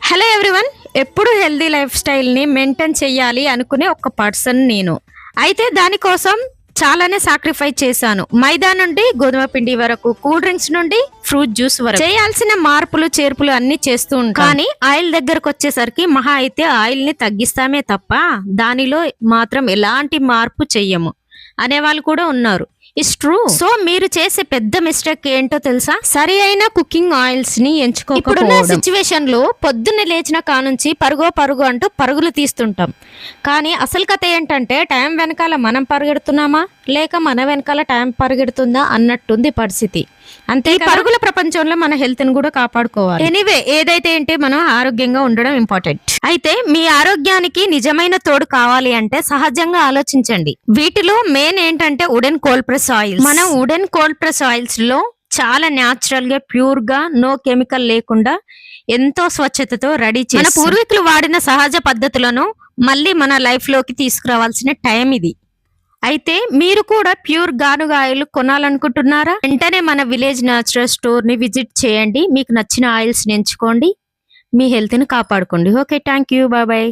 Hello everyone. ఎప్పుడు healthy life స్టైల్ని maintain చేయాలి అనుకునే ఒక పర్సన్ నేను. అయితే దానికోసం చాలానే సాక్రిఫైస్ చేశాను. మైదా నుండి గోధుమ పిండి వరకు, కూల్ డ్రింక్స్ నుండి ఫ్రూట్ జ్యూస్ వరకు చేయాల్సిన మార్పులు చేర్పులు అన్ని చేస్తూ ఉంటాను. కానీ ఆయిల్ దగ్గరకు వచ్చేసరికి మహా అయితే ఆయిల్ ని తగ్గిస్తామే తప్ప దానిలో మాత్రం ఎలాంటి మార్పు చెయ్యము అనేవాళ్ళు కూడా ఉన్నారు. It's true. సో మీరు చేసే పెద్ద మిస్టేక్ ఏంటో తెలుసా? సరి అయిన కుకింగ్ ఆయిల్స్ ని ఎంచుకోకపోవడం. ఇప్పుడున్న సిచ్యువేషన్ లో పొద్దున్నే లేచిన కానుంచి పరుగు అంటూ పరుగులు తీస్తుంటాం. కానీ అసలు కథ ఏంటంటే టైం వెనకాల మనం పరిగెడుతున్నామా లేక మన వెనకాల టైం పరిగెడుతుందా అన్నట్టుంది పరిస్థితి. అంతే పరుగుల ప్రపంచంలో మన హెల్త్ ని కూడా కాపాడుకోవాలి. ఎనీవే ఏదైతే ఏంటి మనం ఆరోగ్యంగా ఉండడం ఇంపార్టెంట్. అయితే మీ ఆరోగ్యానికి నిజమైన తోడు కావాలి అంటే సహజంగా ఆలోచించండి. వీటిలో మెయిన్ ఏంటంటే వుడెన్ కోల్డ్ ప్రెస్ ఆయిల్స్. మనం వుడెన్ కోల్డ్ ప్రెస్ ఆయిల్స్ లో చాలా న్యాచురల్ గా ప్యూర్ గా నో కెమికల్ లేకుండా ఎంతో స్వచ్ఛతతో రెడీ చేసి మన పూర్వీకులు వాడిన సహజ పద్ధతులను మళ్ళీ మన లైఫ్ లోకి తీసుకురావాల్సిన టైం ఇది. అయితే మీరు కూడా ప్యూర్ గానుగ ఆయిల్ కొనాలనుకుంటున్నారా? వెంటనే మన విలేజ్ న్యాచురల్ స్టోర్ ని విజిట్ చేయండి. మీకు నచ్చిన ఆయిల్స్ ఎంచుకోండి. మీ హెల్త్ ని కాపాడుకోండి. Okay, thank you, bye bye.